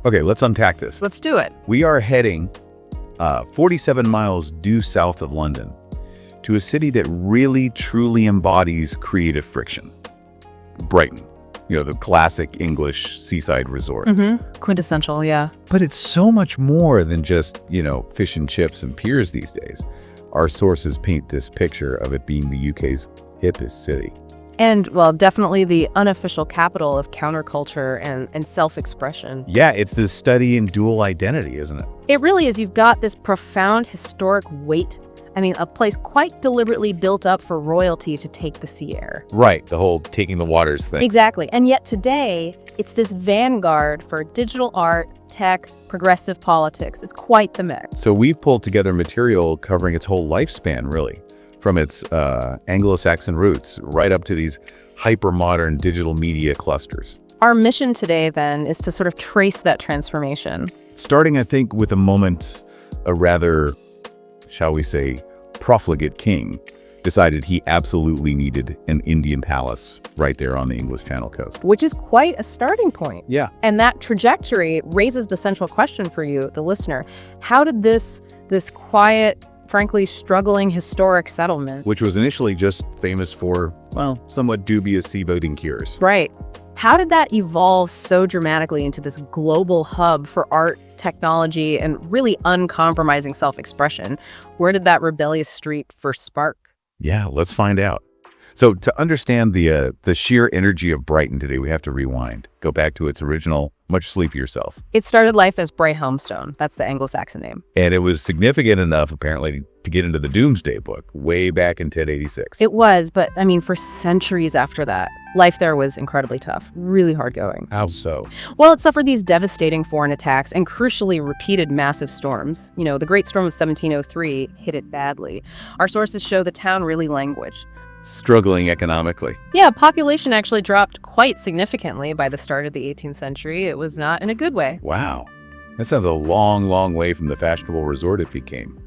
Okay, let's unpack this. Let's do it. We are heading 47 miles due south of London to a city that really, truly embodies creative friction. Brighton, the classic English seaside resort. Quintessential, yeah. But it's so much more than just, fish and chips and piers these days. Our sources paint this picture of it being the UK's hippest city. And, well, definitely the unofficial capital of counterculture and self-expression. Yeah, it's this study in dual identity, isn't it? It really is. You've got this profound historic weight. I mean, a place quite deliberately built up for royalty to take the sea air. Right, the whole taking the waters thing. Exactly. And yet today, it's this vanguard for digital art, tech, progressive politics. It's quite the mix. So we've pulled together material covering its whole lifespan, really. From its Anglo-Saxon roots right up to these hyper-modern digital media clusters. Our mission today, then, is to sort of trace that transformation. Starting, I think, with a moment a rather, shall we say, profligate king decided he absolutely needed an Indian palace right there on the English Channel coast. Which is quite a starting point. Yeah. And that trajectory raises the central question for you, the listener. How did this quiet, frankly struggling historic settlement, which was initially just famous for, well, somewhat dubious sea boating cures. Right. How did that evolve so dramatically into this global hub for art, technology, and really uncompromising self-expression? Where did that rebellious streak first spark? Yeah, let's find out. So to understand the sheer energy of Brighton today, we have to rewind, go back to its original, much sleepier self. It started life as Brighthelmstone. That's the Anglo-Saxon name. And it was significant enough, apparently, to get into the Doomsday Book way back in 1086. It was, but I mean, for centuries after that, life there was incredibly tough, really hard going. How so? Well, it suffered these devastating foreign attacks and crucially repeated massive storms. The Great Storm of 1703 hit it badly. Our sources show the town really languished. Struggling economically. Yeah, population actually dropped quite significantly by the start of the 18th century. It was not in a good way. Wow. That sounds a long, long way from the fashionable resort it became.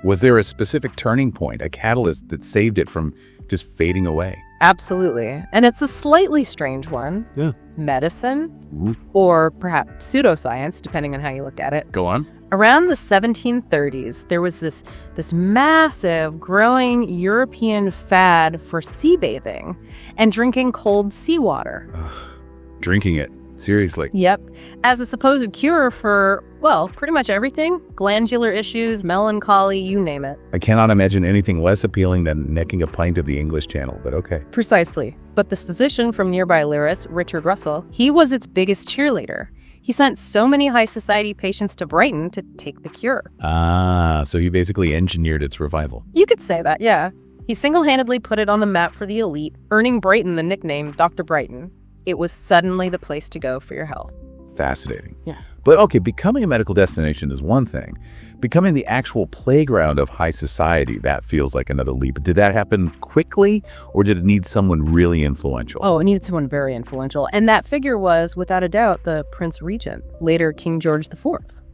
Was there a specific turning point, a catalyst that saved it from just fading away? Absolutely. And it's a slightly strange one. Yeah. Medicine, or perhaps pseudoscience, depending on how you look at it. Go on. Around the 1730s, there was this massive, growing European fad for sea bathing and drinking cold seawater. Drinking it. Seriously. Yep. As a supposed cure for, well, pretty much everything. Glandular issues, melancholy, you name it. I cannot imagine anything less appealing than necking a pint of the English Channel, but okay. Precisely. But this physician from nearby Lyrus, Richard Russell, he was its biggest cheerleader. He sent so many high society patients to Brighton to take the cure. So he basically engineered its revival. You could say that, yeah. He single-handedly put it on the map for the elite, earning Brighton the nickname Dr. Brighton. It was suddenly the place to go for your health. Fascinating. Yeah. But okay, becoming a medical destination is one thing. Becoming the actual playground of high society, that feels like another leap. Did that happen quickly, or did it need someone really influential? Oh, it needed someone very influential. And that figure was, without a doubt, the Prince Regent, later King George IV.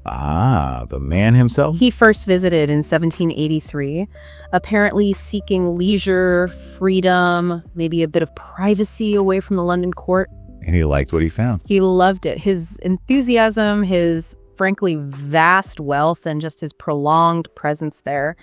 The man himself? He first visited in 1783, apparently seeking leisure, freedom, maybe a bit of privacy away from the London court. And he liked what he found. He loved it. His enthusiasm, his frankly vast wealth, and just his prolonged presence there,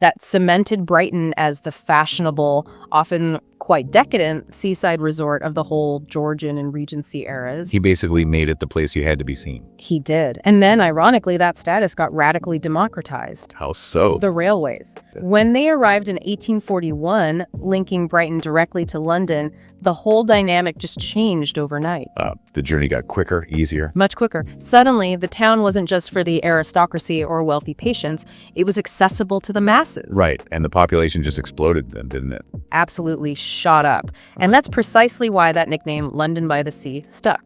that cemented Brighton as the fashionable, often quite decadent seaside resort of the whole Georgian and Regency eras. He basically made it the place you had to be seen. He did. And then, ironically, that status got radically democratized. How so? The railways. When they arrived in 1841, linking Brighton directly to London, the whole dynamic just changed overnight. The journey got quicker, easier. Much quicker. Suddenly, the town wasn't just for the aristocracy or wealthy patients. It was accessible to the masses. Right. And the population just exploded then, didn't it? Absolutely shot up. And that's precisely why that nickname, London by the Sea, stuck.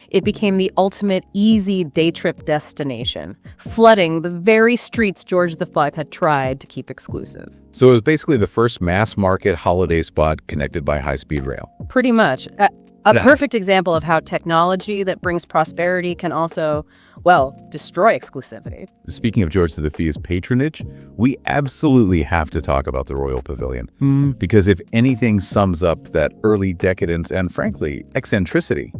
It became the ultimate easy day trip destination, flooding the very streets George V had tried to keep exclusive. So it was basically the first mass market holiday spot connected by high-speed rail. Pretty much. A perfect example of how technology that brings prosperity can also, well, destroy exclusivity. Speaking of George V's patronage, we absolutely have to talk about the Royal Pavilion. Because if anything sums up that early decadence and, frankly, eccentricity,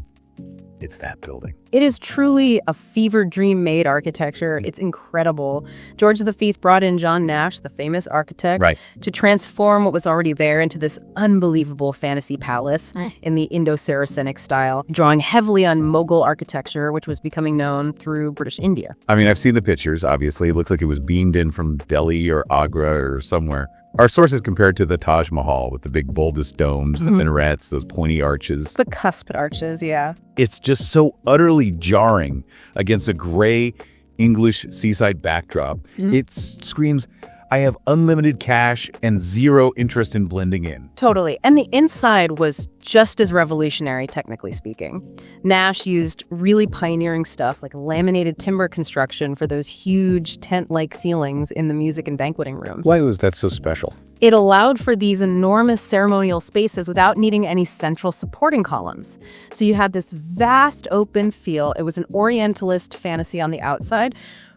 it's that building. It is truly a fever dream-made architecture. It's incredible. George V brought in John Nash, the famous architect, Right. to transform what was already there into this unbelievable fantasy palace in the Indo-Saracenic style, drawing heavily on Mughal architecture, which was becoming known through British India. I mean, I've seen the pictures, obviously. It looks like it was beamed in from Delhi or Agra or somewhere. Our sources compared to the Taj Mahal with the big bulbous domes, the minarets, those pointy arches. The cuspid arches, yeah. It's just so utterly jarring against a gray English seaside backdrop. It screams, I have unlimited cash and zero interest in blending in. Totally. And the inside was just as revolutionary, technically speaking. Nash used really pioneering stuff like laminated timber construction for those huge tent-like ceilings in the music and banqueting rooms. Why was that so special? It allowed for these enormous ceremonial spaces without needing any central supporting columns. So you had this vast open feel. It was an Orientalist fantasy on the outside,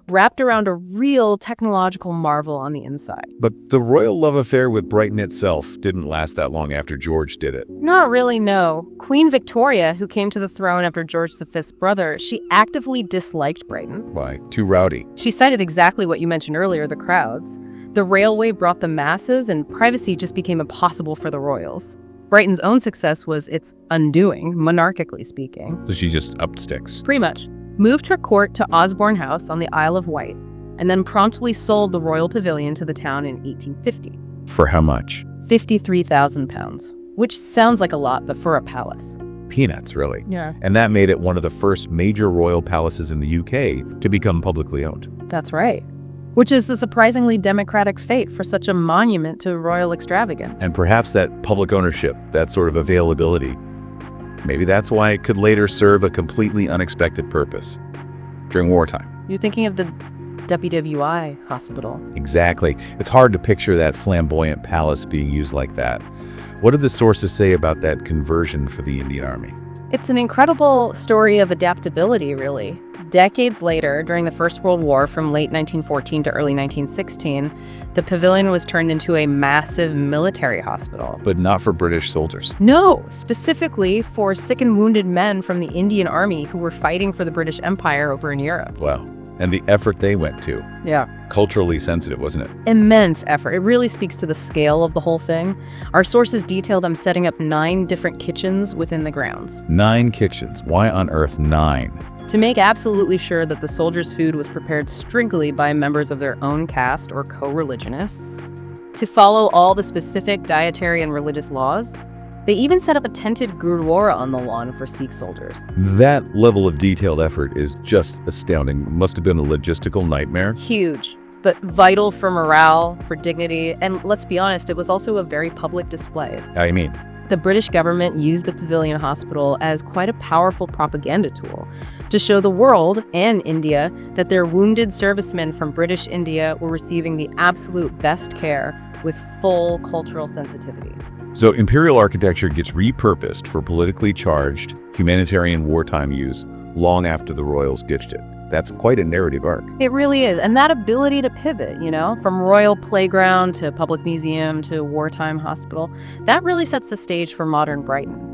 wrapped around a real technological marvel on the inside. But the royal love affair with Brighton itself didn't last that long after George did it. Not really, no. Queen Victoria, who came to the throne after George V's brother, she actively disliked Brighton. Why? Too rowdy. She cited exactly what you mentioned earlier, the crowds. The railway brought the masses, and privacy just became impossible for the royals. Brighton's own success was its undoing, monarchically speaking. So she just upped sticks. Pretty much. Moved her court to Osborne House on the Isle of Wight, and then promptly sold the royal pavilion to the town in 1850. For how much? £53,000, which sounds like a lot, but for a palace. Peanuts, really. Yeah. And that made it one of the first major royal palaces in the UK to become publicly owned. That's right. Which is a surprisingly democratic fate for such a monument to royal extravagance. And perhaps that public ownership, that sort of availability, maybe that's why it could later serve a completely unexpected purpose during wartime. You're thinking of the WWI hospital. Exactly. It's hard to picture that flamboyant palace being used like that. What did the sources say about that conversion for the Indian Army? It's an incredible story of adaptability, really. Decades later, during the First World War, from late 1914 to early 1916, the pavilion was turned into a massive military hospital. But not for British soldiers. No, specifically for sick and wounded men from the Indian Army who were fighting for the British Empire over in Europe. Wow. And the effort they went to. Yeah. Culturally sensitive, wasn't it? Immense effort. It really speaks to the scale of the whole thing. Our sources detail them setting up 9 different kitchens within the grounds. 9 kitchens. Why on earth 9? To make absolutely sure that the soldiers' food was prepared strictly by members of their own caste or co-religionists. To follow all the specific dietary and religious laws. They even set up a tented gurdwara on the lawn for Sikh soldiers. That level of detailed effort is just astounding. Must have been a logistical nightmare. Huge, but vital for morale, for dignity, and let's be honest, it was also a very public display. I mean, The British government used the Pavilion Hospital as quite a powerful propaganda tool to show the world and India that their wounded servicemen from British India were receiving the absolute best care with full cultural sensitivity. so imperial architecture gets repurposed for politically charged humanitarian wartime use long after the royals ditched it. That's quite a narrative arc. It really is. And that ability to pivot, from royal playground to public museum to wartime hospital, that really sets the stage for modern Brighton.